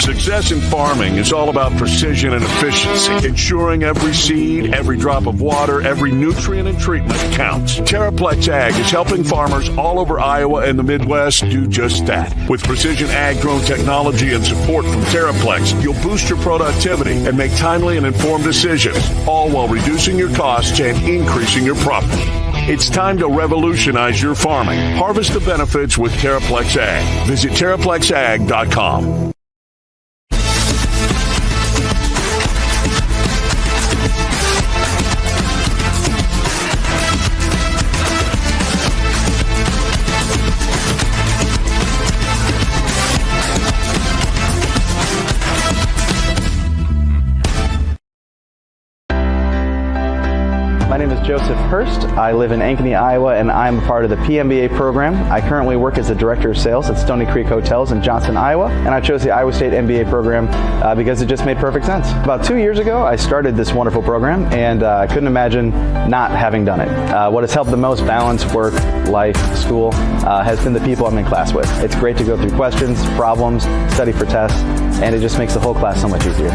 Success in farming is all about precision and efficiency, ensuring every seed, every drop of water, every nutrient and treatment counts. Terraplex Ag is helping farmers all over Iowa and the Midwest do just that. With precision ag-grown technology and support from Terraplex, you'll boost your productivity and make timely and informed decisions, all while reducing your costs and increasing your profit. It's time to revolutionize your farming. Harvest the benefits with Terraplex Ag. Visit TerraplexAg.com. My name is Joseph Hurst. I live in Ankeny, Iowa, and I'm a part of the PMBA program. I currently work as the Director of Sales at Stony Creek Hotels in Johnson, Iowa, and I chose the Iowa State MBA program because it just made perfect sense. About 2 years ago, I started this wonderful program, and I couldn't imagine not having done it. What has helped the most balance work, life, school, has been the people I'm in class with. It's great to go through questions, problems, study for tests, and it just makes the whole class so much easier.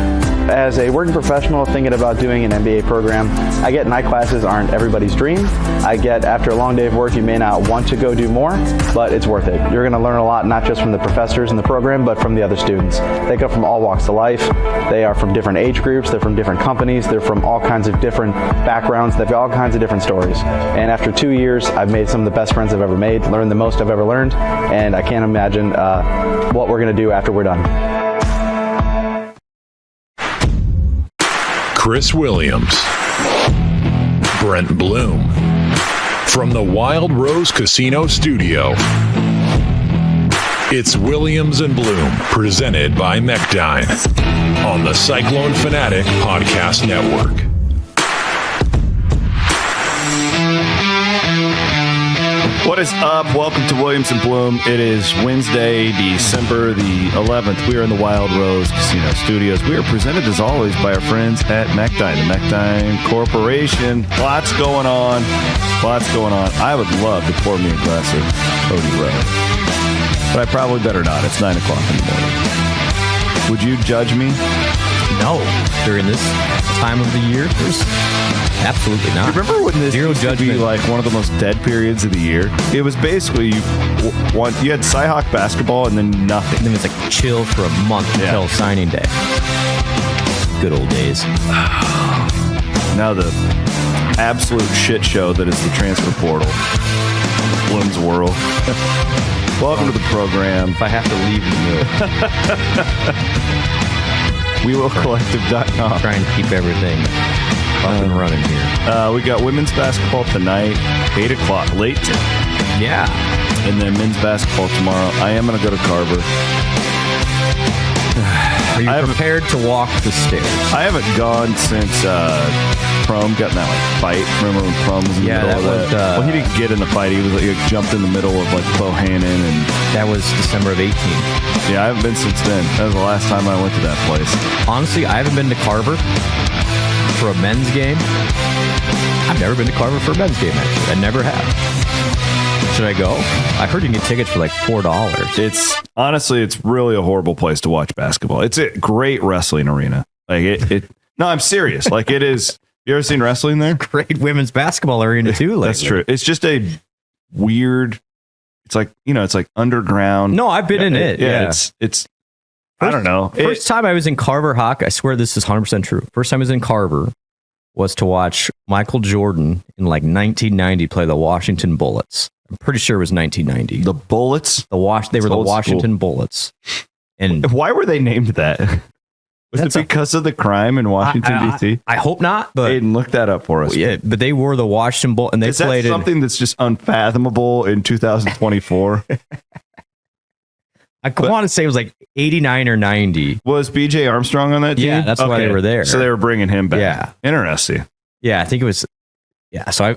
As a working professional thinking about doing an MBA program, I get night classes aren't everybody's dream. I get after a long day of work, you may not want to go do more, but it's worth it. You're going to learn a lot, not just from the professors in the program, but from the other students. They come from all walks of life. They are from different age groups. They're from different companies. They're from all kinds of different backgrounds. They've got all kinds of different stories. And after 2 years, I've made some of the best friends I've ever made, learned the most I've ever learned, and I can't imagine what we're going to do after we're done. Chris Williams, Brent Blum, from the Wild Rose Casino Studio. It's Williams and Blum, presented by Mechdyne, on the Cyclone Fanatic Podcast Network. What is up? Welcome to Williams and Blum. It is Wednesday, December the 11th. We are in the Wild Rose Casino Studios. We are presented, as always, by our friends at Mechdyne, the Mechdyne Corporation. Lots going on. I would love to pour me a glass of Cody Rowe, but I probably better not. It's 9 o'clock in the morning. Would you judge me? No. During this time of the year, there's absolutely not. Remember when this used to be like one of the most dead periods of the year? It was basically you had Cyhawk basketball and then nothing. And then it's like chill for a month until signing day. Good old days. Now the absolute shit show that is the transfer portal. Blum's world. Welcome to the program. If I have to leave, WeWillCollective.com. Trying to keep everything up and running here. We got women's basketball tonight, 8 o'clock, late. Yeah. And then men's basketball tomorrow. I am going to go to Carver. Are you prepared to walk the stairs? I haven't gone since Prom got in that fight. Remember when Prom was in the middle of that? Well, he didn't get in the fight. He was he jumped in the middle of Bohannon, and that was December of 18. Yeah, I haven't been since then. That was the last time I went to that place. Honestly, I haven't been to Carver for a men's game. I've never been to Carver for a men's game, actually. I never have. Should I go? I heard you can get tickets for like $4. It's really a horrible place to watch basketball. It's a great wrestling arena. No, I'm serious. It is. You ever seen wrestling there? Great women's basketball arena too. That's true. It's just a weird. It's like underground. No, I've been in it. Yeah. It's. I don't know. First time I was in Carver-Hawkeye, I swear this is 100% true. First time I was in Carver was to watch Michael Jordan in 1990 play the Washington Bullets. I'm pretty sure it was 1990. The Bullets? They were the Washington Bullets. And why were they named that? Was it because of the crime in Washington, D.C.? I hope not. But Aiden, look that up for us. Yeah, but they were the Washington Bullets. And they played something that's just unfathomable in 2024? I want to say it was 89 or 90. Was B.J. Armstrong on that team? Yeah, that's why they were there. So they were bringing him back. Yeah. Interesting. Yeah, I think it was. Yeah, so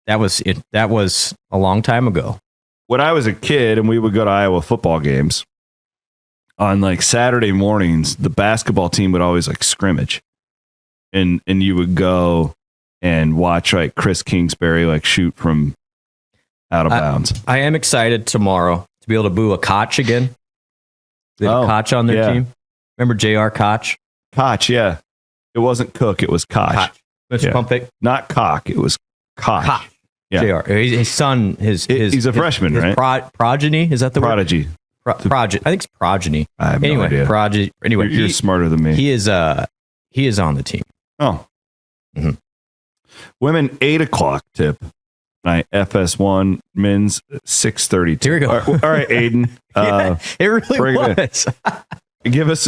that was it. That was a long time ago. When I was a kid and we would go to Iowa football games, on Saturday mornings, the basketball team would always scrimmage. And you would go and watch Chris Kingsbury shoot from out of bounds. I am excited tomorrow to be able to boo a Koch again. They have a Koch on their team. Remember J.R. Koch? Koch, yeah. It wasn't Cook, it was Koch. Mr. Yeah. Pumpick? Not Cock, it was Koch. Koch. Yeah. J.R. His son, He's a freshman, his right? Progeny? Is that the Prodigy. word? Prodigy. I think it's progeny. I have no idea. Prodigy. Anyway, You're smarter than me. He is on the team. Oh. Mhm. Women 8 o'clock tip. Night FS1 men's 6:30. Here we go. All right, Aiden. Yeah, it really bring it was. Give us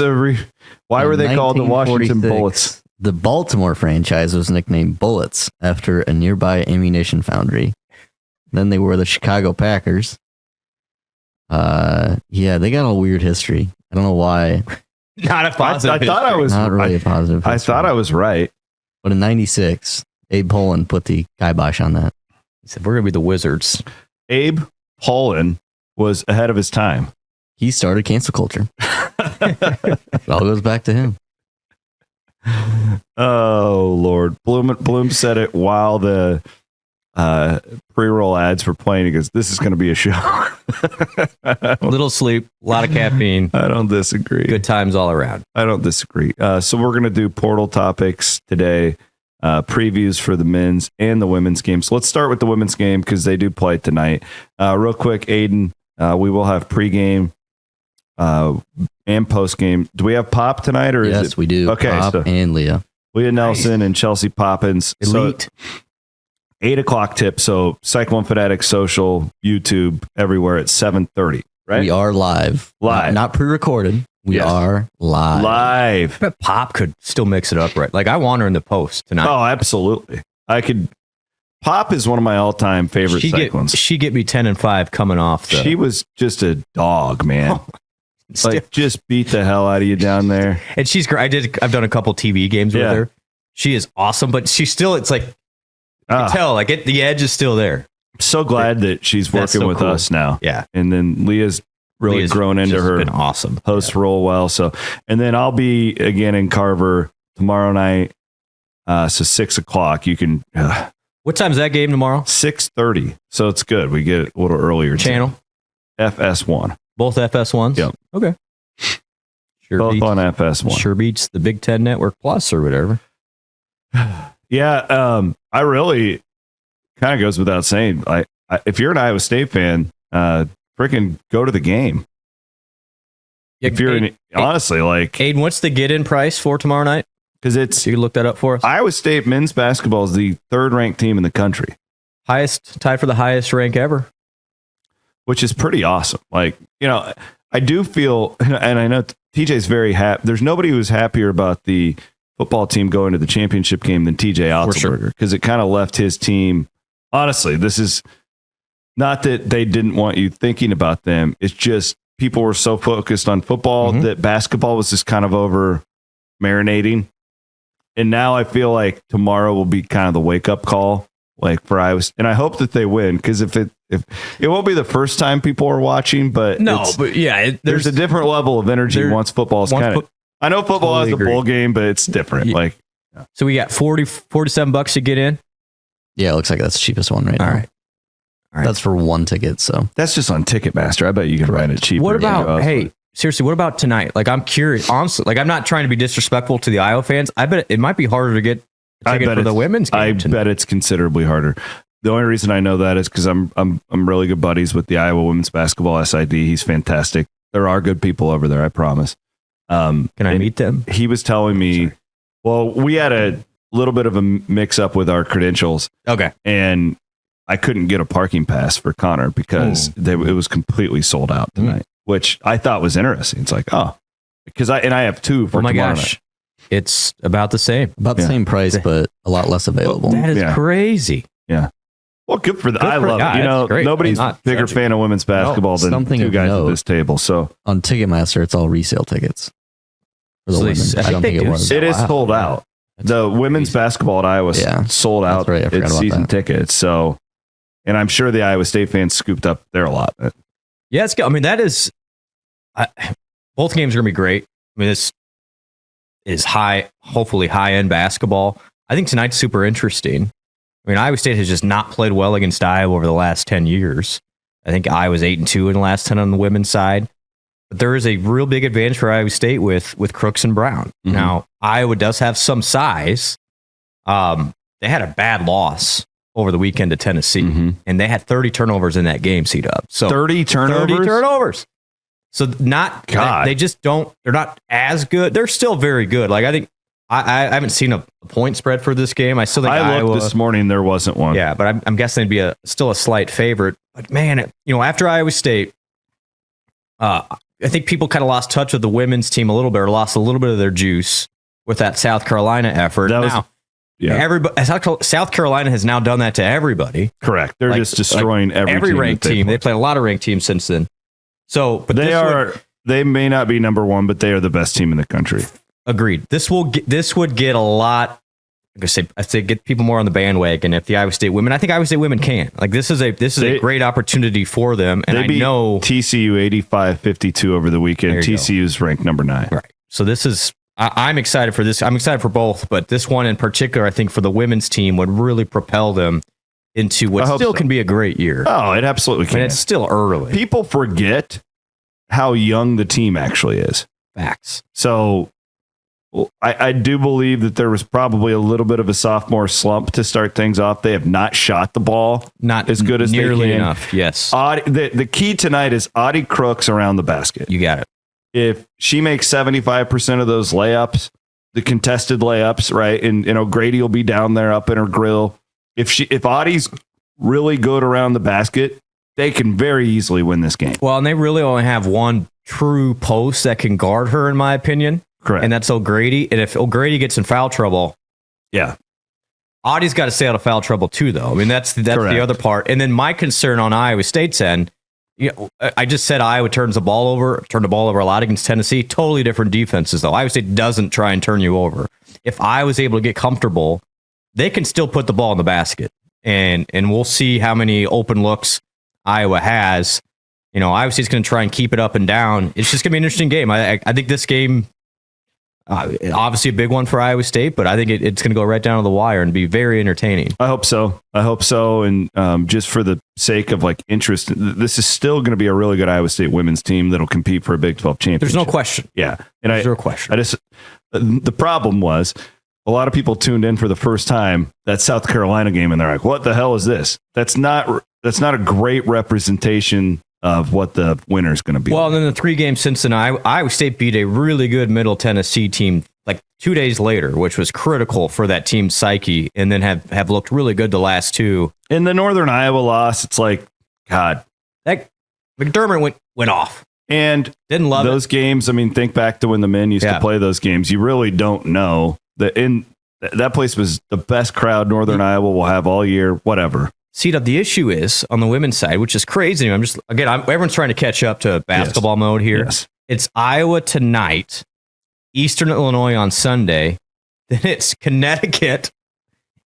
why were they called the Washington 1946, Bullets? The Baltimore franchise was nicknamed Bullets after a nearby ammunition foundry. Then they were the Chicago Packers. Yeah, they got a weird history. I don't know why. Not a positive. I thought I was Not really a positive I history. thought I was right. But in 96, Abe Pollin put the kibosh on that. He said, we're going to be the Wizards. Abe Pollin was ahead of his time. He started cancel culture. It all goes back to him. Oh Lord, Bloom said it while the pre-roll ads were playing. He goes, "This is going to be a show." Little sleep, a lot of caffeine. I don't disagree. Good times all around. I don't disagree. So we're going to do portal topics today, previews for the men's and the women's games. Let's start with the women's game because they do play tonight. Real quick, Aiden, we will have pregame and postgame. Do we have Pop tonight or Yes, is it? we do. Okay, Pop so and Leah. Leah Nelson and Chelsea Poppins. Elite. So 8 o'clock tip. So Cyclone Fanatic Social, YouTube, everywhere at 7:30. Right? We are live. Live. Not pre-recorded. We Yes. are live. Live. I bet Pop could still mix it up right. Like I want her in the post tonight. Oh, absolutely. I could. Pop is one of my all-time favorite cyclones. She get me 10 and 5 coming off. She was just a dog, man. Still- Like just beat the hell out of you down there. and she's great. I've done a couple TV games Yeah. with her. She is awesome, but she's still. It's like you Ah, can tell. Like the edge is still there. I'm so glad that she's That's working so with cool. us now. Yeah, And then Leah's really Leah's grown into just her Been awesome. host role well. So, and then I'll be again in Carver tomorrow night. So 6 o'clock. You can What time's that game tomorrow? 6:30. So it's good. We get it a little earlier. Channel. FS1. Both FS1s. Yep. Okay. Sure Both beats, on FS1. Sure beats the Big Ten Network Plus or whatever. Yeah, I really kind of goes without saying. I if you're an Iowa State fan, freaking go to the game. If you're honestly like, Aiden, what's the get-in price for tomorrow night? because it's So you can look that up for us. Iowa State men's basketball is the third ranked team in the country, Tied for the highest rank ever. which is pretty awesome. Like, you know, I do feel, and I know TJ's very happy. There's nobody who's happier about the football team going to the championship game than TJ Otzelberger, because it kind of left his team. Honestly, this is not that they didn't want you thinking about them. It's just people were so focused on football that basketball was just kind of over marinating. And now I feel like tomorrow will be kind of the wake up call, like for Iowa. And I hope that they win, because if it won't be the first time people are watching, but there's a different level of energy once football's kind of. I know football Totally has a bowl game, but it's different. Yeah. Like, So we got $47 to get in. Yeah, it looks like that's the cheapest one right All now. right. All right. That's for one ticket. So that's just on Ticketmaster. I bet you can find it cheaper. What about, Yeah. hey, seriously, what about tonight? Like, I'm curious, honestly, like, I'm not trying to be disrespectful to the Iowa fans. I bet it might be harder to get a ticket for the it's- women's game I tonight. bet it's considerably harder. The only reason I know that is because I'm really good buddies with the Iowa women's basketball SID. He's fantastic. There are good people over there, I promise. Can I and meet them? He was telling me, well, we had a little bit of a mix up with our credentials, Okay. and I couldn't get a parking pass for Connor because it was completely sold out tonight, which I thought was interesting. It's like, oh, because I have two for Oh my tomorrow gosh. night. It's about the same. about the same price, but a lot less available. That is Yeah. crazy. Well, good for the. Good I for- love yeah, it. You it's know, great. nobody's I'm a not bigger judging. fan of women's basketball than something two of guys at note. this table. So On Ticketmaster, it's all resale tickets for the So they- women. I I think don't they think it do was. sell it is out. sold out. The women's basketball at Iowa Yeah. sold out. That's right. I forgot It's about season that. tickets. So, and I'm sure the Iowa State fans scooped up there a lot. Yeah, it's good. I mean, that is, both games are going to be great. I mean, this is hopefully high end basketball. I think tonight's super interesting. I mean, Iowa State has just not played well against Iowa over the last 10 years. I think Iowa's 8-2 in the last 10 on the women's side. but there is a real big advantage for Iowa State with Crooks and Brown. Mhm. Now, Iowa does have some size. They had a bad loss over the weekend to Tennessee, and they had 30 turnovers in that game, C-Dub. So 30 turnovers? 30 turnovers. So God. they just don't, they're not as good. They're still very good. Like, I think, I haven't seen a point spread for this game. I still think I looked Iowa, this morning, there wasn't one. yeah, but I'm guessing they'd be still a slight favorite. But man, after Iowa State, I think people kind of lost touch with the women's team a little bit, or lost a little bit of their juice with that South Carolina effort. Everybody, South Carolina has now done that to everybody. Correct. They're just destroying every ranked team. They played a lot of ranked teams since then. So, but they may not be number one, but they are the best team in the country. Agreed. This would get a lot. I say get people more on the bandwagon if the Iowa State women. I think Iowa State women can. Like, this is a great opportunity for them. And they beat TCU 85-52 over the weekend. TCU's ranked number 9. Right. So this is. I'm excited for this. I'm excited for both, but this one in particular, I think for the women's team would really propel them into what still can be a great year. Oh, it absolutely can. And it's still early. People forget how young the team actually is. Facts. So I do believe that there was probably a little bit of a sophomore slump to start things off. They have not shot the ball not as good as nearly they can. enough. Yes. The key tonight is Audie Crooks around the basket. You got it. If she makes 75% of those layups, the contested layups, right, and O'Grady will be down there up in her grill. If Audie's really good around the basket, they can very easily win this game. Well, and they really only have one true post that can guard her, in my opinion. Correct. And that's O'Grady. And if O'Grady gets in foul trouble, yeah, Audie's got to stay out of foul trouble too, though. I mean, that's the other part. And then my concern on Iowa State's end. I just said Iowa turned the ball over a lot against Tennessee. Totally different defenses, though. Iowa State doesn't try and turn you over. If Iowa's able to get comfortable, they can still put the ball in the basket. And we'll see how many open looks Iowa has. Iowa State's going to try and keep it up and down. It's just going to be an interesting game. I think this game, obviously a big one for Iowa State, but I think it's going to go right down to the wire and be very entertaining. I hope so. And just for the sake of interest, this is still going to be a really good Iowa State women's team that'll compete for a Big 12 championship. There's no question. Yeah. There's no question. The problem was a lot of people tuned in for the first time that South Carolina game, and they're like, what the hell is this? That's not a great representation of what the winner is going to be. Well, and then the 3 games since then, Iowa State beat a really good Middle Tennessee team 2 days later, which was critical for that team's psyche, and then have looked really good the last 2. In the Northern Iowa loss, it's like, God. That McDermott went off. And didn't love those games. I mean, think back to when the men used to play those games. You really don't know. That place was the best crowd Northern Iowa will have all year, whatever. See, the issue is on the women's side, which is crazy. Everyone's trying to catch up to basketball mode here. Yes. It's Iowa tonight, Eastern Illinois on Sunday. Then it's Connecticut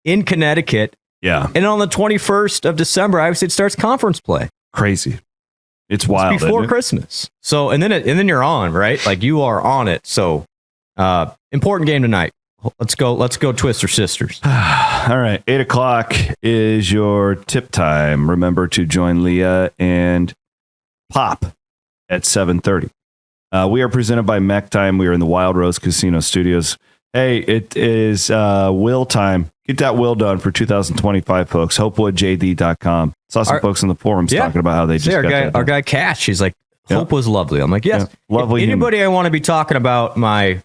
in Connecticut. Yeah. And on the 21st of December, Iowa State starts conference play. Crazy. It's wild. It's before Christmas. So, and then you're on, right? Like, you are on it. So, important game tonight. Let's go Twister Sisters. All right. 8:00 is your tip time. Remember to join Leah and Pop at 7:30. We are presented by Mechdyne. We are in the Wild Rose Casino Studios. Hey, it is will time. Get that will done for 2025, folks. HopewoodJD.com. Saw some folks in the forums talking about how they just got our guy Cash. He's like, Hope was lovely. I'm like, yes. Yeah, lovely. Anybody I want to be talking about my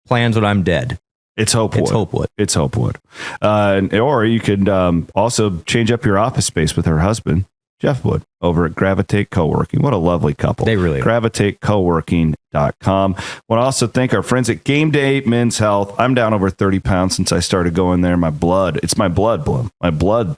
plans when I'm dead. It's Hopewood. It's Hopewood. Or you could also change up your office space with her husband, Jeff Wood, over at Gravitate Co-working. What a lovely couple. They really are. GravitateCoworking.com. Want to also thank our friends at Game Day Men's Health. I'm down over 30 pounds since I started going there. It's my blood, Blum. My blood.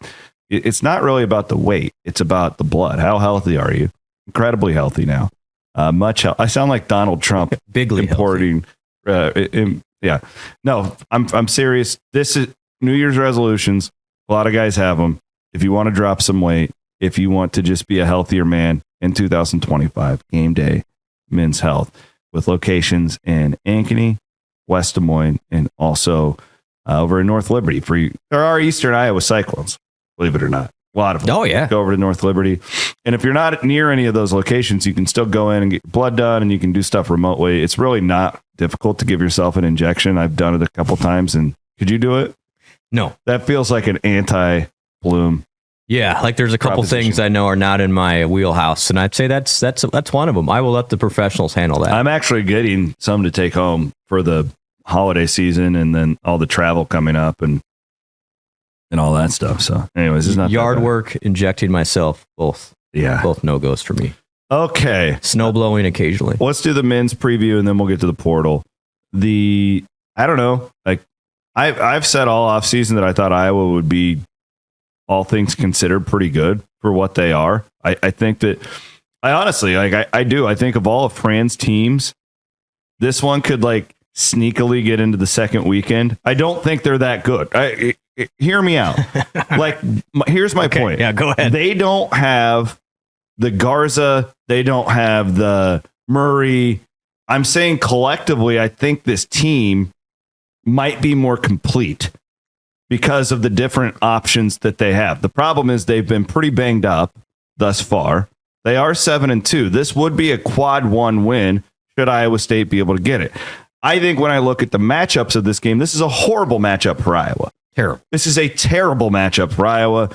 It's not really about the weight. It's about the blood. How healthy are you? Incredibly healthy now. I sound like Donald Trump. Bigly importing. Yeah. No, I'm serious. This is New Year's resolutions. A lot of guys have them. If you want to drop some weight, if you want to just be a healthier man in 2025, Game Day Men's Health with locations in Ankeny, West Des Moines, and also over in North Liberty. There are Eastern Iowa Cyclones, believe it or not. A lot of them. Oh, yeah. Go over to North Liberty. And if you're not near any of those locations, you can still go in and get your blood done, and you can do stuff remotely. It's really not difficult to give yourself an injection. I've done it a couple times. And could you do it? No. That feels like an anti-Bloom. Yeah, like there's a couple things I know are not in my wheelhouse, and I'd say that's one of them. I will let the professionals handle that. I'm actually getting some to take home for the holiday season, and then all the travel coming up and all that stuff. So, anyways, it's not yard work, injecting myself, both no goes for me. Okay, snow blowing occasionally. Let's do the men's preview, and then we'll get to the portal. I don't know, like I've said all off season that I thought Iowa would be, all things considered, pretty good for what they are. I think that I honestly, like I do. I think of all of Fran's teams, this one could like sneakily get into the second weekend. I don't think they're that good. Hear me out. Like, here's my point. Yeah, go ahead. They don't have the Garza. They don't have the Murray. I'm saying collectively, I think this team might be more complete because of the different options that they have. The problem is they've been pretty banged up thus far. They are 7-2. This would be a quad one win should Iowa State be able to get it. I think when I look at the matchups of this game, this is a horrible matchup for Iowa. Terrible. This is a terrible matchup for Iowa.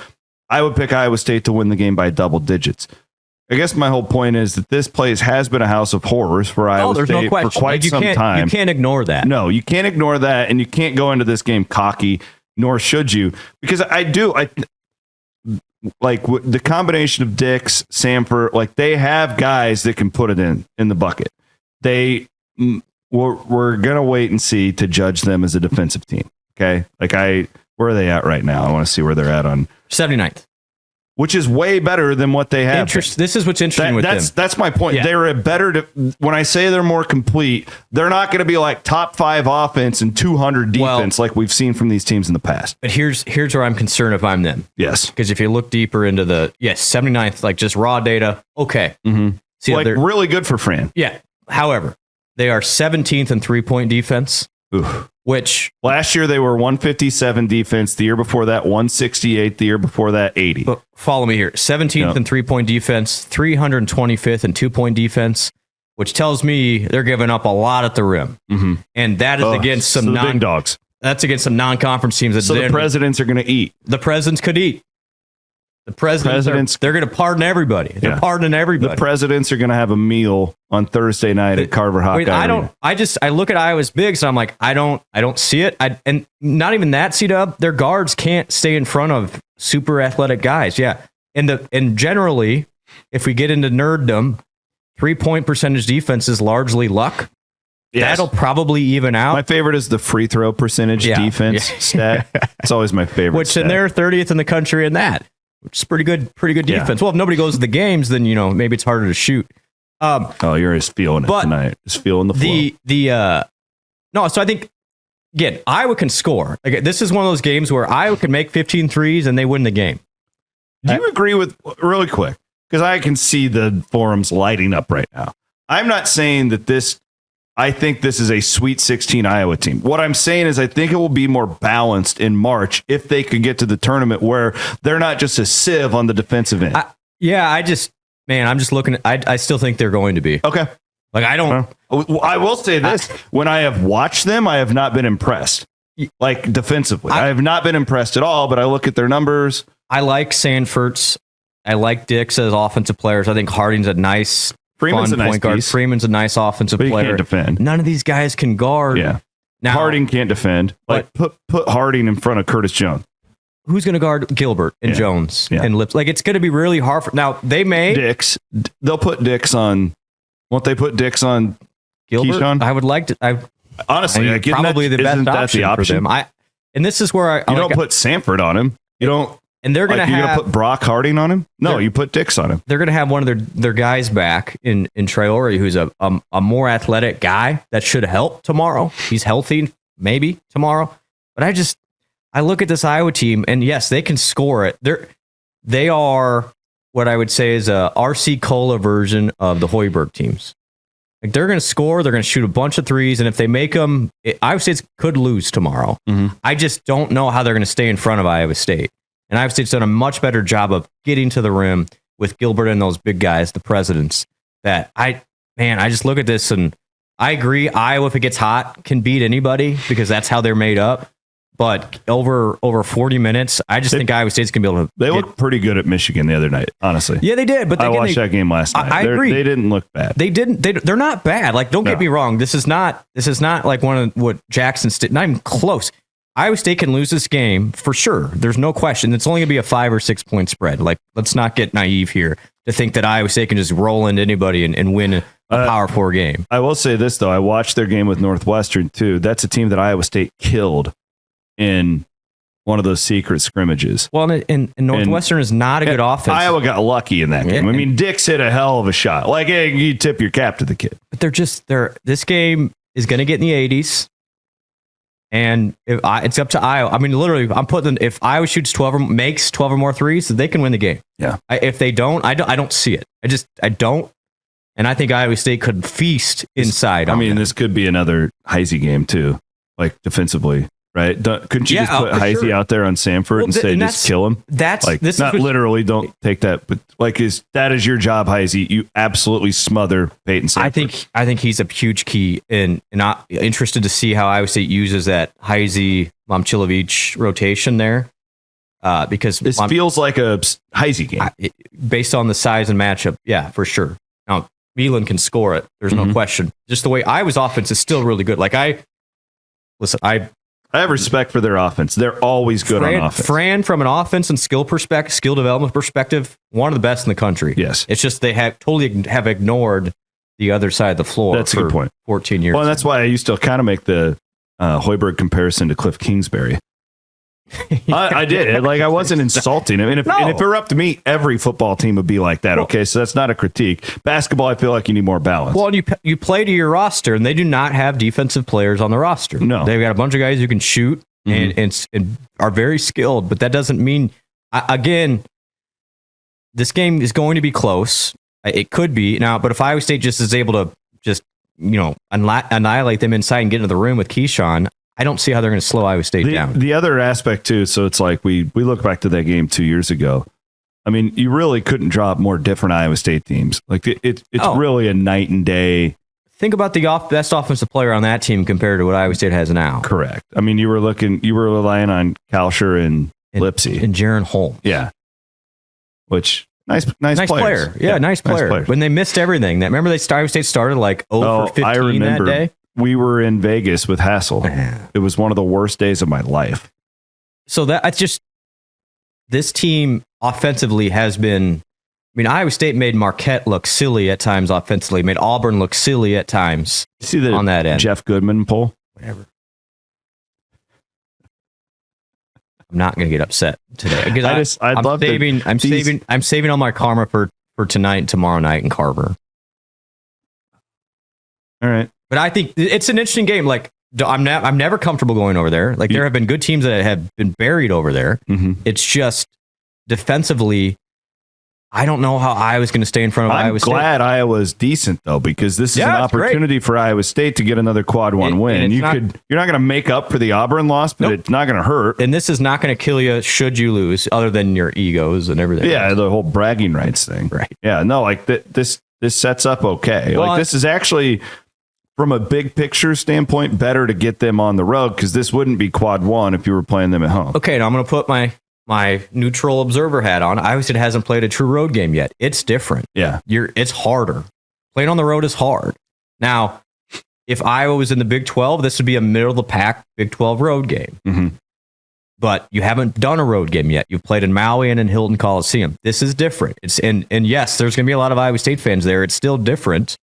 I would pick Iowa State to win the game by double digits. I guess my whole point is that this place has been a house of horrors for Iowa State for quite some time. You can't ignore that. No, you can't ignore that, and you can't go into this game cocky, nor should you, because I like the combination of Dix, Samford, like they have guys that can put it in the bucket. We're gonna wait and see to judge them as a defensive team. Okay, where are they at right now? I want to see where they're at on 79th. Which is way better than what they have. This is what's interesting with them. That's my point. Yeah. They're a better. When I say they're more complete, they're not going to be like top 5 offense and 200 defense like we've seen from these teams in the past. But here's where I'm concerned if I'm them. Yes, because if you look deeper into 79th, like just raw data, okay, See, like really good for Fran. Yeah. However, they are 17th in 3-point defense. Oof. Which last year they were 157 defense. The year before that, 168. The year before that, 80. But follow me here. 17th in 3-point defense, 325th in 2-point defense, which tells me they're giving up a lot at the rim. And that is against some big dogs. That's against some non-conference teams. So the presidents are going to eat. The presidents could eat. The presidents they're going to pardon everybody. They're pardoning everybody. The presidents are going to have a meal on Thursday night at Carver-Hawkeye Arena. I look at Iowa's bigs and I'm like, I don't see it. And not even that, C-Dub, their guards can't stay in front of super athletic guys. Yeah. And generally, if we get into nerddom, 3-point percentage defense is largely luck. Yes. That'll probably even out. My favorite is the free throw percentage defense stat. It's always my favorite. Which in they're 30th in the country in that. Which is pretty good defense. Well, if nobody goes to the games, then maybe it's harder to shoot. You're just feeling it tonight. Just feeling the flow. So I think again, Iowa can score. Again, this is one of those games where Iowa can make 15 threes and they win the game. Do you agree with really quick? Because I can see the forums lighting up right now. I'm not saying that I think this is a Sweet 16 Iowa team. What I'm saying is I think it will be more balanced in March if they could get to the tournament where they're not just a sieve on the defensive end. I'm just looking. I still think they're going to be. Okay. Like I don't. I will say this: when I have watched them, I have not been impressed. Like defensively, I have not been impressed at all. But I look at their numbers. I like Sanford's. I like Dix as offensive players. I think Harding's a nice. Freeman's a nice point guard. Piece. Freeman's a nice offensive player. He can't defend. None of these guys can guard. Yeah. Now, Harding can't defend. Like put Harding in front of Curtis Jones. Who's going to guard Gilbert and Jones and Lips? Like it's going to be really hard for now. They may Dix. They'll put Dix on. Won't they put Dix on Gilbert? Keyshawn? I would like to. Honestly, probably the best option for them. And this is where you don't put Samford on him. You don't. And they're going to you're going to put Brock Harding on him? No, you put Dix on him. They're going to have one of their guys back in Traore, who's a more athletic guy that should help tomorrow. He's healthy, maybe tomorrow. But I look at this Iowa team, and yes, they can score it. They are what I would say is a RC Cola version of the Hoiberg teams. Like they're going to score, they're going to shoot a bunch of threes, and if they make them, Iowa State could lose tomorrow. I just don't know how they're going to stay in front of Iowa State. And Iowa State's done a much better job of getting to the rim with Gilbert and those big guys, the presidents. That I just look at this and I agree. Iowa, if it gets hot, can beat anybody because that's how they're made up. But over 40 minutes, I just think Iowa State's going to be able to. They looked pretty good at Michigan the other night, honestly. Yeah, they did. But I watched that game last night. I agree. They didn't look bad. They didn't. They're not bad. Like, don't get me wrong. This is not like one of what Jackson State. Not even close. Iowa State can lose this game for sure. There's no question. It's only going to be a 5 or 6 point spread. Like, let's not get naive here to think that Iowa State can just roll into anybody and win a Power 4 game. I will say this though. I watched their game with Northwestern too. That's a team that Iowa State killed in one of those secret scrimmages. Well, and Northwestern is not a good offense. Iowa got lucky in that game. I mean, Dix hit a hell of a shot. Like, hey, you tip your cap to the kid. But this game is going to get in the 80s. And it's up to Iowa. I mean, literally, if Iowa shoots 12 or makes 12 or more threes, they can win the game. Yeah. If they don't, I don't see it. I don't. And I think Iowa State could feast inside. I mean, this could be another Heisey game too, like defensively. Right? Couldn't you just put Heisey out there on Samford and say, just kill him? That's like, this not is literally, don't take that, but like, that is your job, Heisey. You absolutely smother Peyton Samford. I think he's a huge key, and not interested to see how Iowa State uses that Heisey Momcilovic rotation there, because this feels like a Heisey game based on the size and matchup. Yeah, for sure. Now Milan can score it. There's no question. Just the way Iowa's offense is still really good. Like I have respect for their offense. They're always good on offense. Fran, from an offense and skill development perspective, one of the best in the country. Yes. It's just they have ignored the other side of the floor. That's a good point. 14 years. Well, and that's why I used to kind of make the Hoiberg comparison to Cliff Kingsbury. I did. Like, I wasn't insulting him. And if it were up to me, every football team would be like that. Okay, so that's not a critique. Basketball, I feel like you need more balance. Well, and you play to your roster, and they do not have defensive players on the roster. No. They've got a bunch of guys who can shoot and are very skilled, but that doesn't mean, again, this game is going to be close. It could be. Now, but if Iowa State just is able to just, annihilate them inside and get into the room with Keyshawn, I don't see how they're going to slow Iowa State down. The other aspect too, so it's like we look back to that game 2 years ago. I mean, you really couldn't draw up more different Iowa State teams. Like it's really a night and day. Think about the best offensive player on that team compared to what Iowa State has now. Correct. I mean, you were relying on Kalsher and Lipsy and Jaron Holmes. Yeah, which nice player. Yeah, nice player. When they missed everything, remember Iowa State started like 0 for 15 that day. We were in Vegas with Hassel. It was one of the worst days of my life. So that's just, this team offensively has been, I mean, Iowa State made Marquette look silly at times offensively, made Auburn look silly at times. See the on that end. Jeff Goodman poll? Whatever. I'm not going to get upset today because I'm saving all my karma for tonight and tomorrow night in Carver. All right. But I think it's an interesting game. Like, I'm never comfortable going over there. Like, there have been good teams that have been buried over there. Mm-hmm. It's just defensively, I don't know how Iowa's going to stay in front of Iowa State. I'm glad Iowa's decent though, because this is an opportunity for Iowa State to get another quad one win. You're not going to make up for the Auburn loss, but it's not going to hurt. And this is not going to kill you should you lose, other than your egos and everything. Yeah, the whole bragging rights thing. Right. Yeah. No, like this sets up okay. Well, like, this is actually, from a big picture standpoint, better to get them on the road, because this wouldn't be quad one if you were playing them at home. Okay, now I'm going to put my neutral observer hat on. Iowa State hasn't played a true road game yet. It's different. Yeah. It's harder. Playing on the road is hard. Now, if Iowa was in the Big 12, this would be a middle of the pack Big 12 road game. Mm-hmm. But you haven't done a road game yet. You've played in Maui and in Hilton Coliseum. This is different. And yes, there's going to be a lot of Iowa State fans there. It's still different.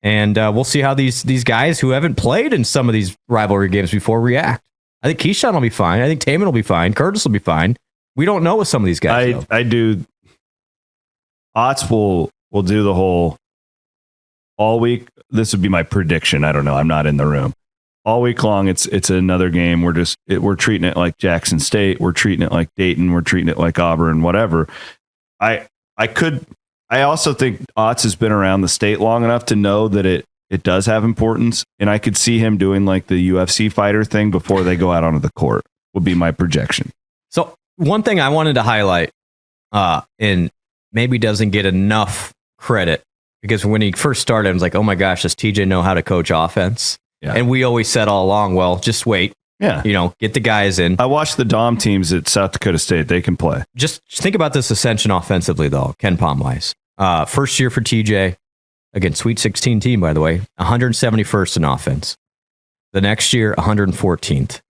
And we'll see how these guys who haven't played in some of these rivalry games before react. I think Keyshawn will be fine. I think Taman will be fine. Curtis will be fine. We don't know with some of these guys. I do. Otts will do the whole all week. This would be my prediction. I don't know. I'm not in the room. All week long, it's another game. We're treating it like Jackson State. We're treating it like Dayton. We're treating it like Auburn. Whatever. I also think Otts has been around the state long enough to know that it does have importance, and I could see him doing like the UFC fighter thing before they go out onto the court. Would be my projection. So one thing I wanted to highlight, and maybe doesn't get enough credit, because when he first started, I was like, oh my gosh, does TJ know how to coach offense? Yeah. And we always said all along, well, just wait. Yeah. Get the guys in. I watched the Dom teams at South Dakota State. They can play. Just think about this ascension offensively, though, Ken Palm-wise. First year for TJ, again, Sweet 16 team, by the way, 171st in offense. The next year, 114th.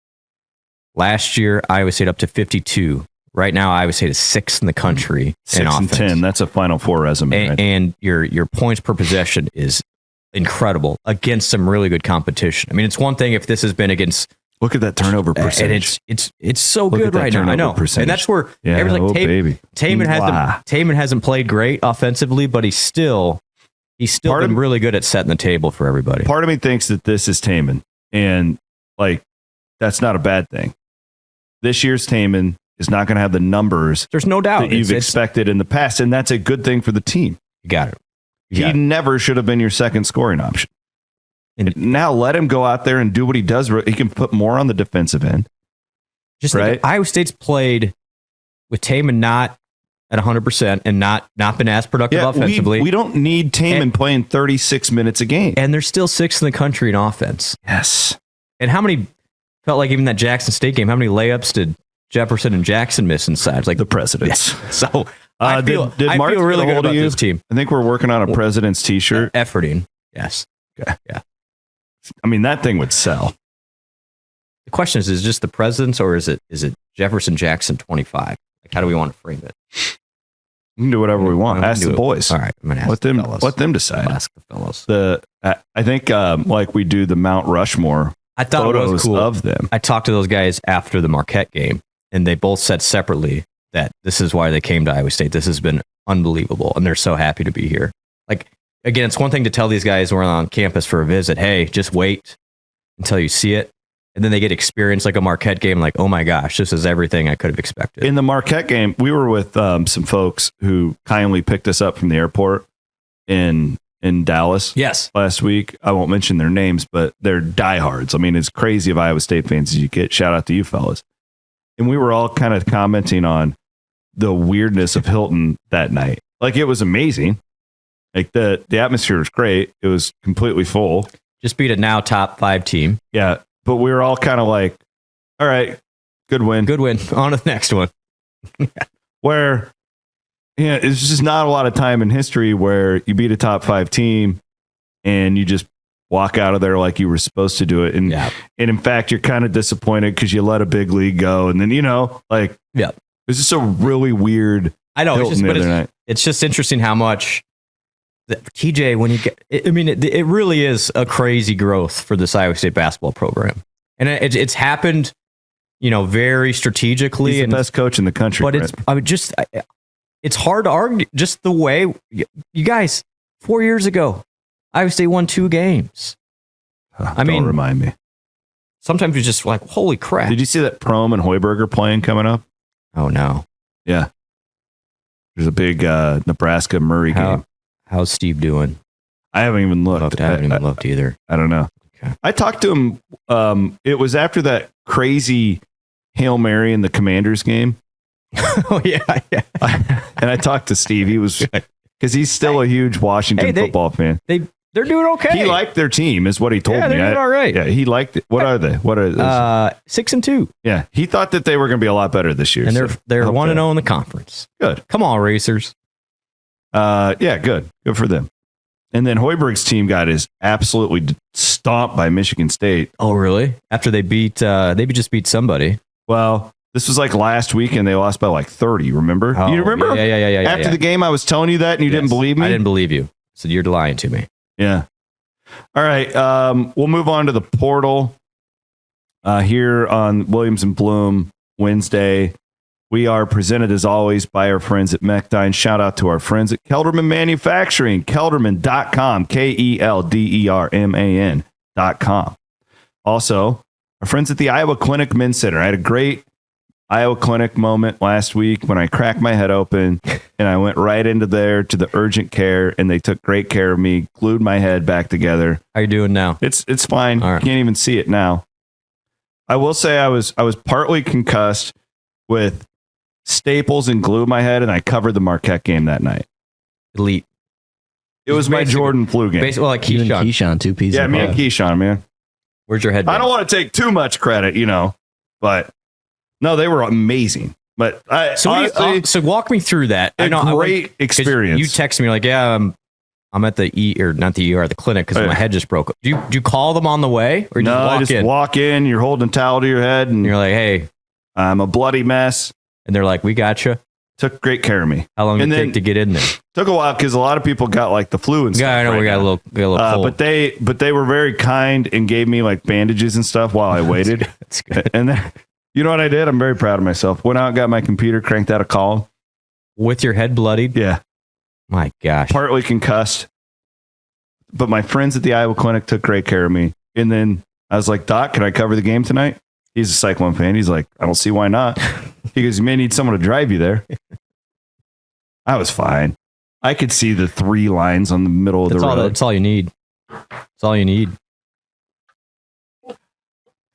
Last year, Iowa State up to 52. Right now, Iowa State is 6th in the country in 6 and offense. 10. That's a Final Four resume. Right? And your points per possession is incredible against some really good competition. I mean, it's one thing if this has been against. Look at that turnover percentage. And it's so Look good at that right now. I know. percentage. And that's where everyone's like, Taman hasn't played great offensively, but he's still been really good at setting the table for everybody. Part of me thinks that this is Taman, and that's not a bad thing. This year's Taman is not going to have the numbers. There's no doubt that you've expected in the past, and that's a good thing for the team. You got it. He never should have been your second scoring option. And now let him go out there and do what he does. He can put more on the defensive end. Just right? Iowa State's played with Taman not at 100% and not been as productive offensively. We don't need Taman playing 36 minutes a game. And they're still 6th in the country in offense. Yes. And how many, felt like even that Jackson State game, how many layups did Jefferson and Jackson miss inside? Like the Presidents. Yeah. So I feel Mark really good about this team. I think we're working on a President's t-shirt. Efforting. Yes. Okay. Yeah. I mean, that thing would sell. The question is it just the Presidents, or is it Jefferson Jackson 25? Like, how do we want to frame it? We can do whatever we want. Ask the boys. All right. I'm gonna ask let them decide. I'll ask the fellows. I think like we do the Mount Rushmore photos cool. of them. I talked to those guys after the Marquette game, and they both said separately that this is why they came to Iowa State. This has been unbelievable, and they're so happy to be here. Like, again, it's one thing to tell these guys who are on campus for a visit, hey, just wait until you see it. And then they get experience like a Marquette game, like, oh my gosh, this is everything I could have expected. In the Marquette game, we were with some folks who kindly picked us up from the airport in Dallas. Yes. Last week. I won't mention their names, but they're diehards. I mean, as crazy of Iowa State fans as you get. Shout out to you fellas. And we were all kind of commenting on the weirdness of Hilton that night. Like, it was amazing. Like, the atmosphere was great. It was completely full. Just beat a now top 5 team. Yeah. But we were all kind of like, all right, good win. Good win. On to the next one. Where, it's just not a lot of time in history where you beat a top 5 team and you just walk out of there like you were supposed to do it. And in fact, you're kind of disappointed because you let a big league go. And then, it was just a really weird. I know. It's just interesting how much TJ, when you get, it really is a crazy growth for this Iowa State basketball program. And it's happened, very strategically. He's the best coach in the country. But it's hard to argue just the way you guys, 4 years ago, Iowa State won 2 games. Don't remind me. Sometimes you're just like, holy crap. Did you see that Prom and Hoiberger playing coming up? Oh, no. Yeah. There's a big Nebraska Murray game. How's Steve doing? I haven't even looked. I haven't even looked either. I don't know. Okay. I talked to him. It was after that crazy Hail Mary in the Commanders game. Oh, yeah. And I talked to Steve. He was, because he's still a huge Washington football fan. They're doing okay. He liked their team, is what he told me. They're doing all right. Yeah, he liked it. What are they? What are they? 6-2. Yeah, he thought that they were going to be a lot better this year. And they're 1-0 in the conference. Good. Come on, Racers. Yeah, good for them. And then Hoiberg's team got absolutely stomped by Michigan State. Oh, really? After they just beat somebody. Well, this was like last week, and they lost by like 30. Remember? Oh, you remember? Yeah. After the game, I was telling you that, and you didn't believe me. I didn't believe you. So you're lying to me. Yeah. All right. We'll move on to the portal here on Williams and Blum Wednesday. We are presented, as always, by our friends at Mechdyne. Shout out to our friends at Kelderman Manufacturing, kelderman.com, KELDERMAN.com. Also, our friends at the Iowa Clinic Men's Center. I had a great Iowa Clinic moment last week when I cracked my head open and I went right into there to the urgent care, and they took great care of me, glued my head back together. How you doing now? It's fine. Right. Can't even see it now. I will say I was partly concussed with staples and glue in my head, and I covered the Marquette game that night. Elite. It was my Jordan flu game. Basically, like You and Keyshawn. Keyshawn, two pieces. Yeah, me and Keyshawn, man. Where's your head? I don't want to take too much credit, but no, they were amazing. But So walk me through that. Great experience. You texted me like, yeah, I'm at the the clinic because my head just broke. Do you call them on the way, or just walk in? You're holding a towel to your head, and you're like, hey, I'm a bloody mess. And they're like, we got you. Took great care of me. How long did it take to get in there? Took a while because a lot of people got like the flu and stuff. Yeah, I know we got a little cold. But they were very kind and gave me like bandages and stuff while I waited. That's good. And then, you know what I did? I'm very proud of myself. Went out, got my computer, cranked out a column. With your head bloodied? Yeah. My gosh. Partly concussed. But my friends at the Iowa Clinic took great care of me. And then I was like, Doc, can I cover the game tonight? He's a Cyclone fan. He's like, I don't see why not. He goes, you may need someone to drive you there. I was fine. I could see the 3 lines on the middle of the road. That's all you need. That's all you need.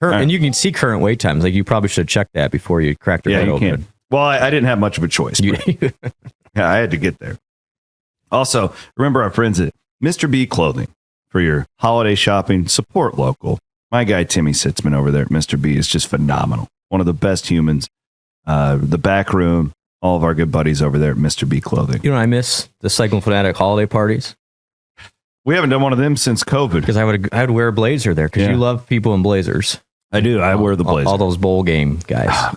And you can see current wait times. Like, you probably should check that before you cracked your head open. Can. Well, I didn't have much of a choice. Yeah, I had to get there. Also, remember our friends at Mr. B Clothing for your holiday shopping. Support local. My guy Timmy Sitzman over there at Mr. B is just phenomenal. One of the best humans. The back room, all of our good buddies over there at Mr. B Clothing. You know, I miss the Cyclone Fanatic holiday parties. We haven't done one of them since COVID. Because I would wear a blazer there because you love people in blazers. I do. I wear the blazer. All those bowl game guys.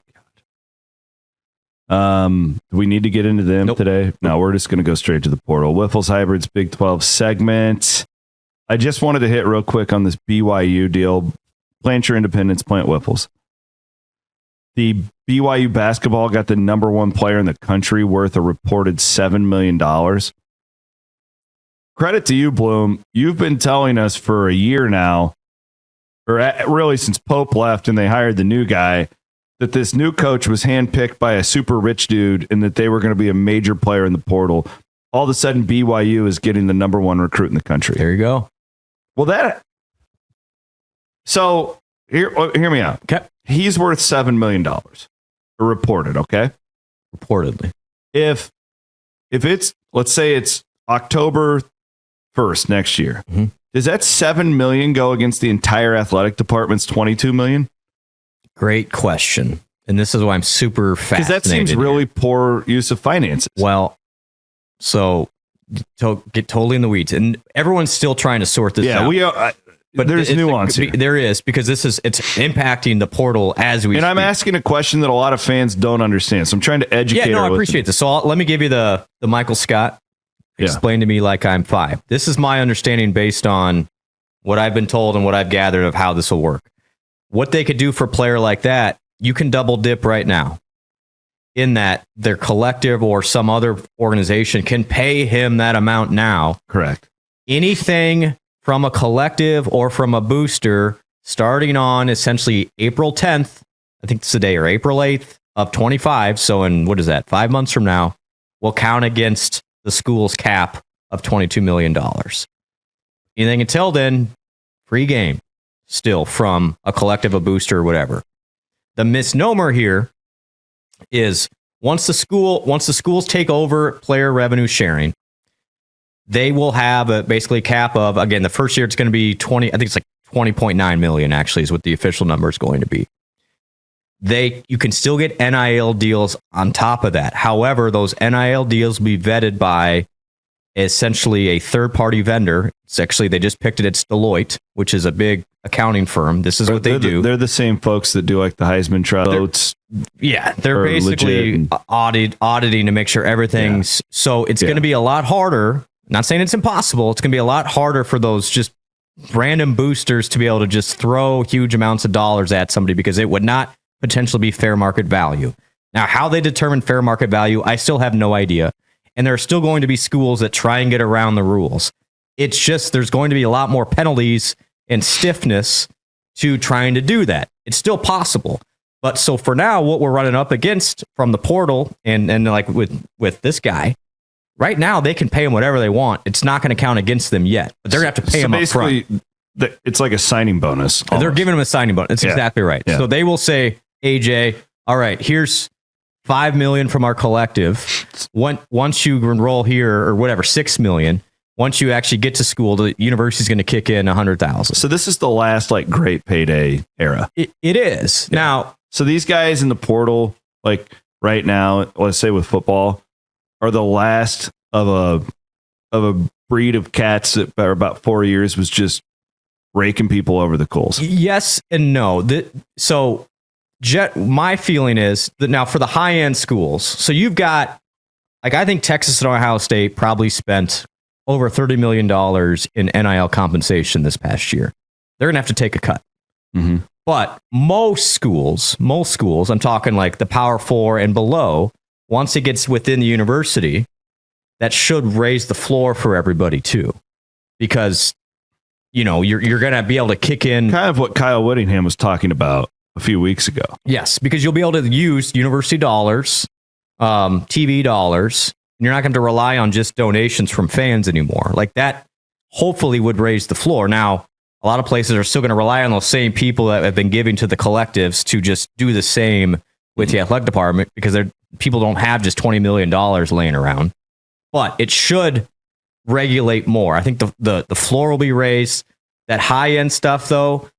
Do we need to get into them today? No, we're just going to go straight to the portal. Wiffles Hybrids Big 12 segment. I just wanted to hit real quick on this BYU deal. Plant your independence, plant Wiffles. The BYU basketball got the #1 player in the country worth a reported $7 million. Credit to you, Blum. You've been telling us for a year now, or really since Pope left and they hired the new guy, that this new coach was handpicked by a super rich dude and that they were going to be a major player in the portal. All of a sudden, BYU is getting the #1 recruit in the country. There you go. Well, so hear me out. Okay. He's worth $7 million. Reported, okay? Reportedly. If it's, let's say it's October 1st next year, does that $7 million go against the entire athletic department's $22 million? Great question. And this is why I'm super fascinated. Because that seems really poor use of finances. Well, so to get totally in the weeds, and everyone's still trying to sort this out. Yeah, but there's nuance here. There is, because it's impacting the portal as we speak. I'm asking a question that a lot of fans don't understand. So I'm trying to educate. I appreciate this. So let me give you the Michael Scott. Explain to me like I'm 5. This is my understanding based on what I've been told and what I've gathered of how this will work. What they could do for a player like that, you can double dip right now. In that their collective or some other organization can pay him that amount now. Correct. Anything from a collective or from a booster starting on essentially April 10th, I think it's the day, or April 8th of 25. So in, what is that, 5 months from now, will count against the school's cap of $22 million. Anything until then, free game still from a collective, a booster, or whatever. The misnomer here is once the schools take over player revenue sharing, they will have basically a cap of, again, the first year it's going to be 20, I think it's like 20.9 million actually is what the official number is going to be. You can still get NIL deals on top of that. However, those NIL deals will be vetted by essentially a third-party vendor. It's actually, they just picked it. It's Deloitte, which is a big accounting firm. This is what they do. They're the same folks that do like the Heisman votes. Yeah, they're basically auditing to make sure everything's... Yeah. So it's going to be a lot harder. Not saying it's impossible. It's going to be a lot harder for those just random boosters to be able to just throw huge amounts of dollars at somebody because it would not potentially be fair market value. Now, how they determine fair market value, I still have no idea. And there are still going to be schools that try and get around the rules. It's just there's going to be a lot more penalties and stiffness to trying to do that. It's still possible. But so for now, what we're running up against from the portal and like with this guy, right now they can pay him whatever they want. It's not going to count against them yet, but they're going to have to pay him up front. It's like a signing bonus. Almost. They're giving him a signing bonus. That's exactly right. Yeah. So they will say, AJ, all right, here's $5 million from our collective. Once you enroll here, or whatever, $6 million. Once you actually get to school, the university's going to kick in $100,000. So this is the last like great payday era. It is. Yeah. Now, so these guys in the portal, like right now, let's say with football, are the last of a breed of cats that for about 4 years was just raking people over the coals. yes and no. My feeling is that now for the high end schools, so you've got, like, I think Texas and Ohio State probably spent over $30 million in NIL compensation this past year. They're going to have to take a cut. Mm-hmm. But most schools, I'm talking like the Power 4 and below, once it gets within the university, that should raise the floor for everybody too. Because, you're going to be able to kick in. Kind of what Kyle Whittingham was talking about a few weeks ago. Yes, because you'll be able to use university dollars, TV dollars. You're not going to rely on just donations from fans anymore. Like that hopefully would raise the floor. Now, a lot of places are still going to rely on those same people that have been giving to the collectives to just do the same with the athletic department because people don't have just $20 million laying around. But it should regulate more. I think the floor will be raised. That high-end stuff, though,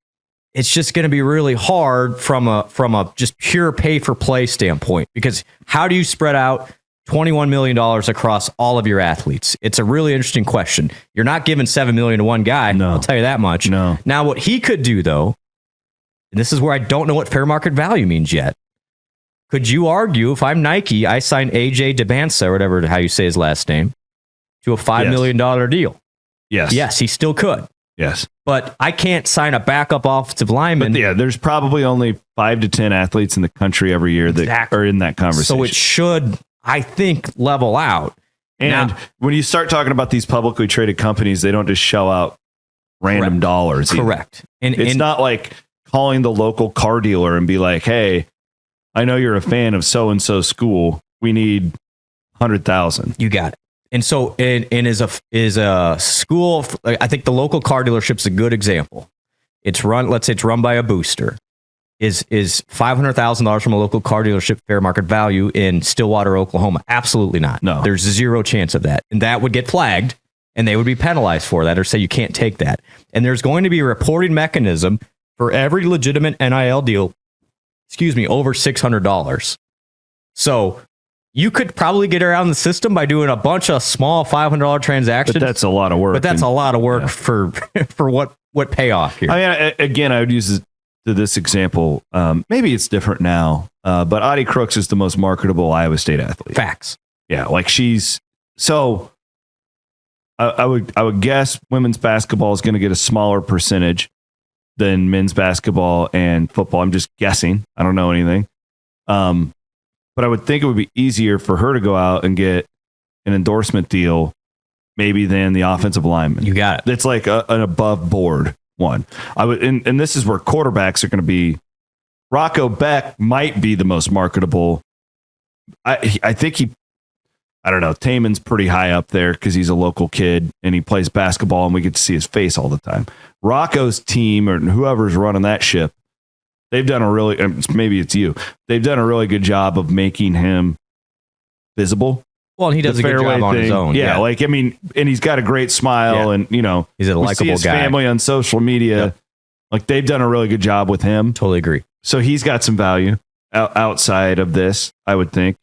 it's just going to be really hard from a just pure pay-for-play standpoint because how do you spread out $21 million across all of your athletes? It's a really interesting question. You're not giving $7 million to one guy. No. I'll tell you that much. No. Now, what he could do, though, and this is where I don't know what fair market value means yet. Could you argue if I'm Nike, I sign AJ DeBansa, or whatever, how you say his last name, to a $5 million deal? Yes. Yes, he still could. Yes. But I can't sign a backup offensive lineman. But yeah, there's probably only 5 to 10 athletes in the country every year that are in that conversation. So it should, I think, level out. And when you start talking about these publicly traded companies, they don't just shell out random dollars. Correct. And it's not like calling the local car dealer and be like, hey, I know you're a fan of so-and-so school. We need 100,000. You got it. And so, is a school. I think the local car dealership's a good example. It's run. Let's say it's run by a booster. Is $500,000 from a local car dealership fair market value in Stillwater, Oklahoma? Absolutely not. No, there's zero chance of that, and that would get flagged, and they would be penalized for that, or say you can't take that. And there's going to be a reporting mechanism for every legitimate NIL deal. Over $600. So you could probably get around the system by doing a bunch of small $500 transactions. But that's a lot of work. But that's a lot of work for what payoff here. I mean, again, I would use this example. Maybe it's different now, but Audie Crooks is the most marketable Iowa State athlete. Facts. Yeah, like she's so. I would guess women's basketball is going to get a smaller percentage than men's basketball and football. I'm just guessing. I don't know anything. But I would think it would be easier for her to go out and get an endorsement deal maybe than the offensive lineman. You got it. That's like an above board one. And this is where quarterbacks are going to be. Rocco Beck might be the most marketable. I think I don't know. Taman's pretty high up there because he's a local kid and he plays basketball and we get to see his face all the time. Rocco's team or whoever's running that ship, they've done maybe it's you. They've done a really good job of making him visible. Well, and he does a good job on his own. Yeah, like, I mean, and he's got a great smile and, he's a likable see his guy. Family on social media. Yep. Like, they've done a really good job with him. Totally agree. So he's got some value outside of this, I would think.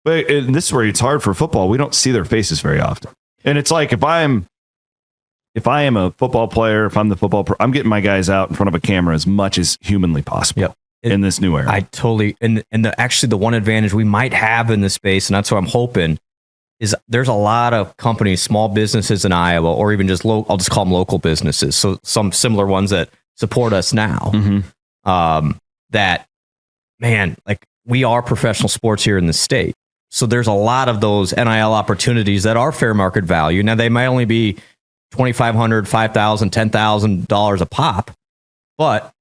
But this is where it's hard for football. We don't see their faces very often. And it's like, if I am a football player, if I'm the football I'm getting my guys out in front of a camera as much as humanly possible in this new era. I totally, and actually the one advantage we might have in this space, and that's what I'm hoping, is there's a lot of companies, small businesses in Iowa, or even just I'll just call them local businesses. So some similar ones that support us now. Mm-hmm. That, man, like, we are professional sports here in the state. So there's a lot of those NIL opportunities that are fair market value. Now, they might only be $2,500, $5,000, $10,000 a pop, but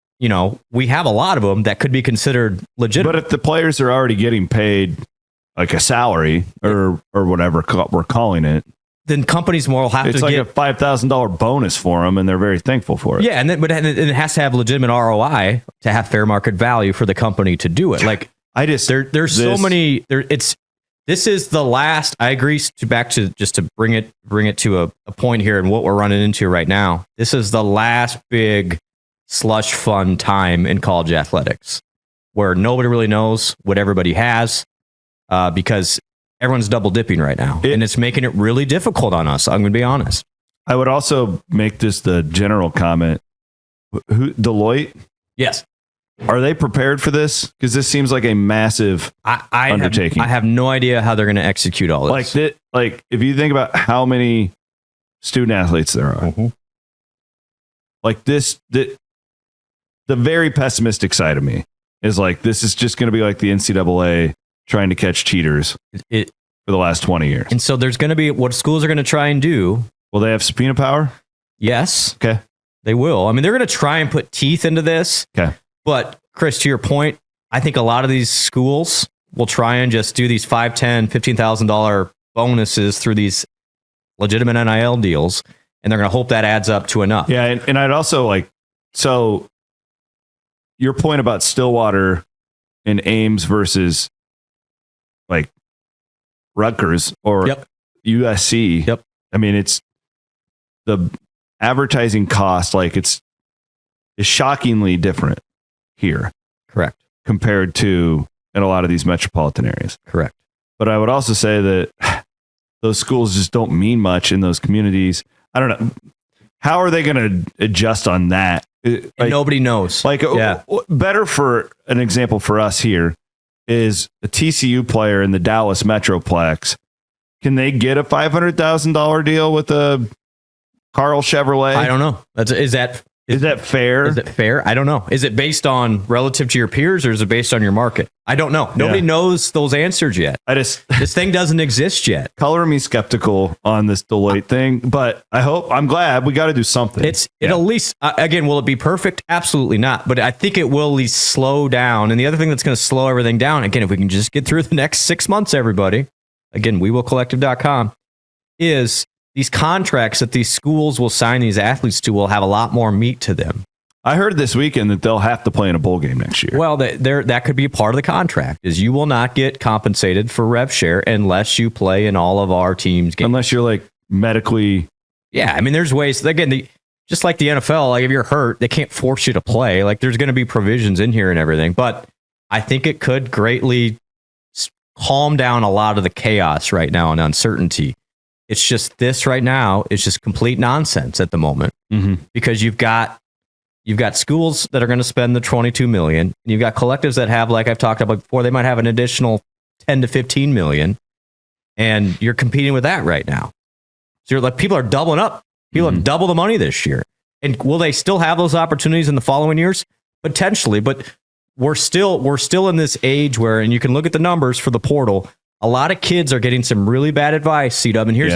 we have a lot of them that could be considered legitimate. But if the players are already getting paid like a salary or whatever we're calling it, then companies will have it's to like get a $5,000 bonus for them, and they're very thankful for it. Yeah, but it has to have legitimate ROI to have fair market value for the company to do it. Like, there's so many. This is the last. I agree. To bring it to a point here and what we're running into right now. This is the last big slush fund time in college athletics, where nobody really knows what everybody has, because everyone's double dipping right now, and it's making it really difficult on us. I'm going to be honest. I would also make just the general comment. Deloitte? Yes. Are they prepared for this? Because this seems like a massive undertaking. I have no idea how they're going to execute all this. Like if you think about how many student athletes there are, like the very pessimistic side of me is like, this is just going to be like the NCAA trying to catch cheaters for the last 20 years. And so there's going to be what schools are going to try and do. Will they have subpoena power? Yes. Okay. They will. I mean, they're going to try and put teeth into this. Okay. But Chris, to your point, I think a lot of these schools will try and just do these $5,000, $10,000, $15,000 bonuses through these legitimate NIL deals, and they're going to hope that adds up to enough. Yeah, and I'd also so your point about Stillwater and Ames versus like Rutgers or USC. Yep. I mean, it's the advertising cost, is shockingly different here. Correct. Compared to in a lot of these metropolitan areas. Correct. But I would also say that those schools just don't mean much in those communities. I don't know. How are they going to adjust on that? Nobody knows. Better for an example for us here is a TCU player in the Dallas Metroplex. Can they get a $500,000 deal with a Carl Chevrolet? I don't know. Is that fair? Is it fair? I don't know. Is it based on relative to your peers, or is it based on your market? I don't know. Nobody knows those answers yet. This thing doesn't exist yet. Color me skeptical on this Deloitte thing, but I'm glad we got to do something. It at least, again, will it be perfect? Absolutely not. But I think it will at least slow down. And the other thing that's going to slow everything down, again, if we can just get through the next 6 months, everybody, again, wewillcollective.com, is these contracts that these schools will sign these athletes to will have a lot more meat to them. I heard this weekend that they'll have to play in a bowl game next year. Well, that could be a part of the contract, is you will not get compensated for rev share unless you play in all of our teams' games. Unless you're medically. Yeah, I mean, there's ways. Again, just like the NFL, if you're hurt, they can't force you to play. There's going to be provisions in here and everything. But I think it could greatly calm down a lot of the chaos right now and uncertainty. It's just this right now is just complete nonsense at the moment, because you've got schools that are going to spend the $22 million, and you've got collectives that have, like I've talked about before, they might have an additional $10 to $15 million, and you're competing with that right now. So you're people are doubling up. People have double the money this year, and will they still have those opportunities in the following years? Potentially, but we're still in this age where, and you can look at the numbers for the portal. A lot of kids are getting some really bad advice, C-Dub. And here's,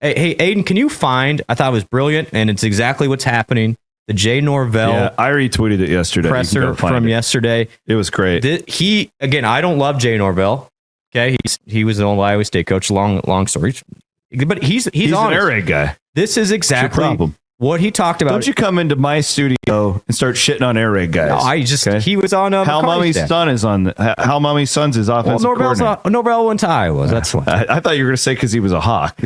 hey, Aiden, can you find, I thought it was brilliant, and it's exactly what's happening, the Jay Norvell. Yeah, I retweeted it yesterday. Presser from yesterday. It was great. Again, I don't love Jay Norvell. Okay, he was an old Iowa State coach, long story. But he's an air raid guy. This is exactly what he talked about. Don't you come into my studio and start shitting on air raid guys? No, he was on Hal Mummy's son is on. Hal Mummy's son's his offensive coordinator. Norvell went to Iowa. That's what I thought you were going to say, because he was a Hawk.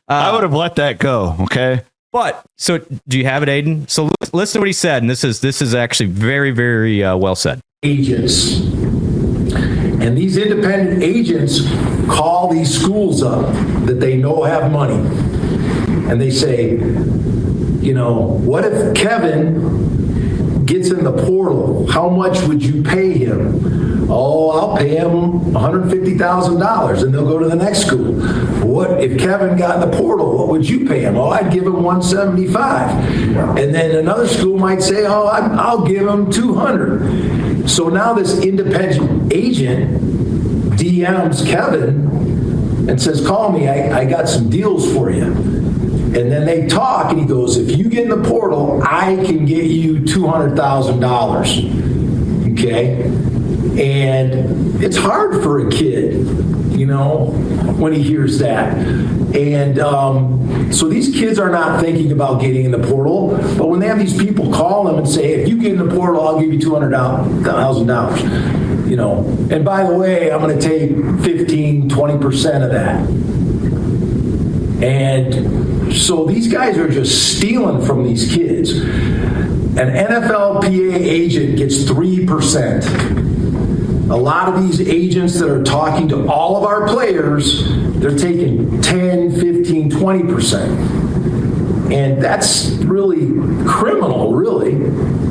I would have let that go. Okay. But so, do you have it, Aiden? So listen to what he said, and this is actually very, very well said. Agents. And these independent agents call these schools up that they know have money. And they say, what if Kevin gets in the portal? How much would you pay him? Oh, I'll pay him $150,000, and they'll go to the next school. What if Kevin got in the portal? What would you pay him? Oh, I'd give him $175. And then another school might say, oh, I'll give him $200. So now this independent agent DMs Kevin and says, call me, I got some deals for you. And then they talk, and he goes, if you get in the portal, I can get you $200,000. okay? And it's hard for a kid, when he hears that. And so these kids are not thinking about getting in the portal, but when they have these people call them and say, if you get in the portal, I'll give you $200,000, and by the way, I'm going to take 15, 20% of that. And so these guys are just stealing from these kids. An NFLPA agent gets 3%. A lot of these agents that are talking to all of our players, they're taking 10, 15, 20%. And that's really criminal, really.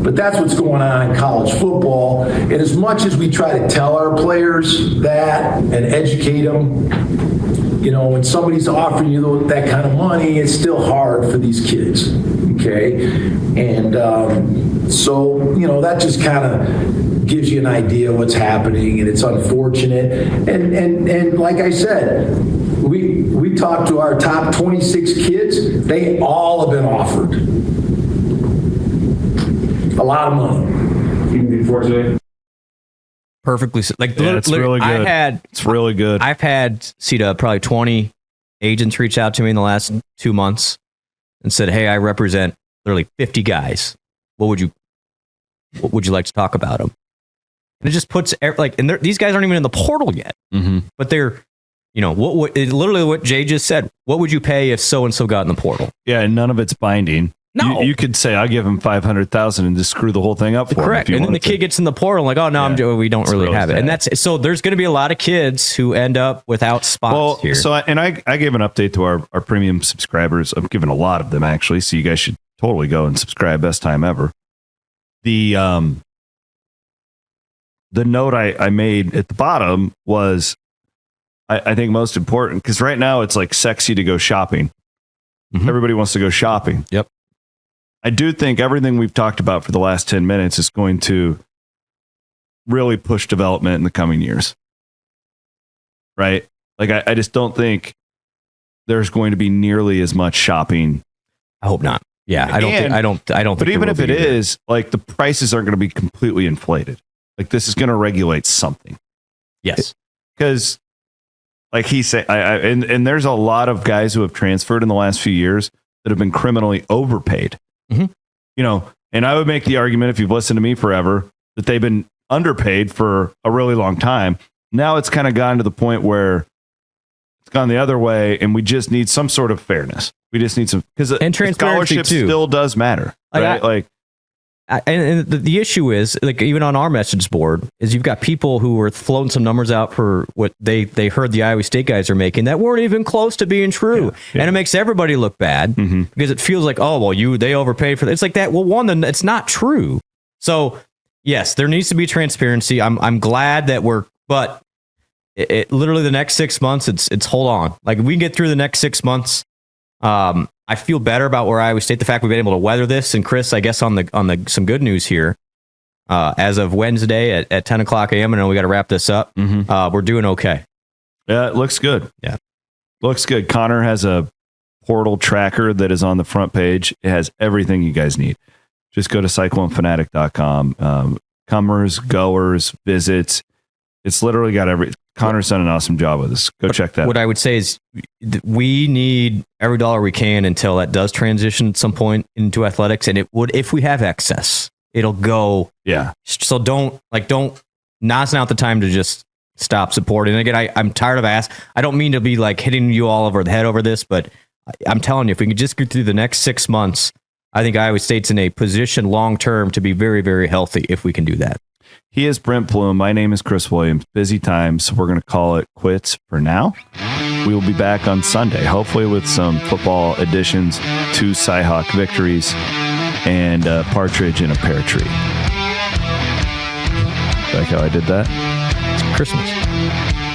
But that's what's going on in college football. And as much as we try to tell our players that and educate them, when somebody's offering you that kind of money, it's still hard for these kids, okay? And so, that just kind of gives you an idea of what's happening, and it's unfortunate. And like I said, we talked to our top 26 kids. They all have been offered a lot of money. Even before today? Perfectly. It's really good. It's really good. I've had probably 20 agents reach out to me in the last 2 months and said, hey, I represent literally 50 guys. What would you like to talk about them? And it just puts and these guys aren't even in the portal yet, but they're, literally what Jay just said. What would you pay if so-and-so got in the portal? Yeah. And none of it's binding. No, you could say, I'll give him $500,000 and just screw the whole thing up for correct. him. And then the kid gets in the portal like, oh no, we don't really have it. And that's, so there's going to be a lot of kids who end up without spots here. So, I gave an update to our premium subscribers. I've given a lot of them actually. So you guys should totally go and subscribe. Best time ever. The note I made at the bottom was, I think most important, because right now it's like sexy to go shopping. Everybody wants to go shopping. Yep. I do think everything we've talked about for the last 10 minutes is going to really push development in the coming years. Right? Like, I just don't think there's going to be nearly as much shopping. I hope not. Yeah. I don't think. But even if it is, like, the prices aren't going to be completely inflated. Like, this is going to regulate something. Yes. Because, like he said, and there's a lot of guys who have transferred in the last few years that have been criminally overpaid. And I would make the argument, if you've listened to me forever, that they've been underpaid for a really long time. Now it's kind of gotten to the point where it's gone the other way, and we just need some sort of fairness. We just need some, because scholarship still does matter, right? And the issue is, like, even on our message board, is you've got people who were floating some numbers out for what they heard the Iowa State guys are making that weren't even close to being true. Yeah. And it makes everybody look bad because it feels like, oh, well, they overpaid for that. It's like that. Well, then it's not true. So yes, there needs to be transparency. I'm glad that but it literally the next 6 months, it's hold on. Like, if we can get through the next 6 months, I feel better about where Iowa State, the fact we've been able to weather this. And Chris, I guess on the some good news here, as of Wednesday at 10 o'clock a.m., I know we got to wrap this up. We're doing okay. Yeah, it looks good. Yeah. Looks good. Connor has a portal tracker that is on the front page. It has everything you guys need. Just go to cyclonefanatic.com. Comers, goers, visits. It's literally got Connor's done an awesome job with this. Go check that out. What I would say is we need every dollar we can until that does transition at some point into athletics. And it would, if we have excess, it'll go. Yeah. So now's not the time to just stop supporting. And again, I'm tired of I don't mean to be like hitting you all over the head over this, but I'm telling you, if we can just get through the next 6 months, I think Iowa State's in a position long-term to be very, very healthy if we can do that. He is Brent Blum. My name is Chris Williams. Busy time, so we're going to call it quits for now. We will be back on Sunday, hopefully with some football additions, 2 Cyhawk victories, and a partridge in a pear tree. Like how I did that? It's Christmas.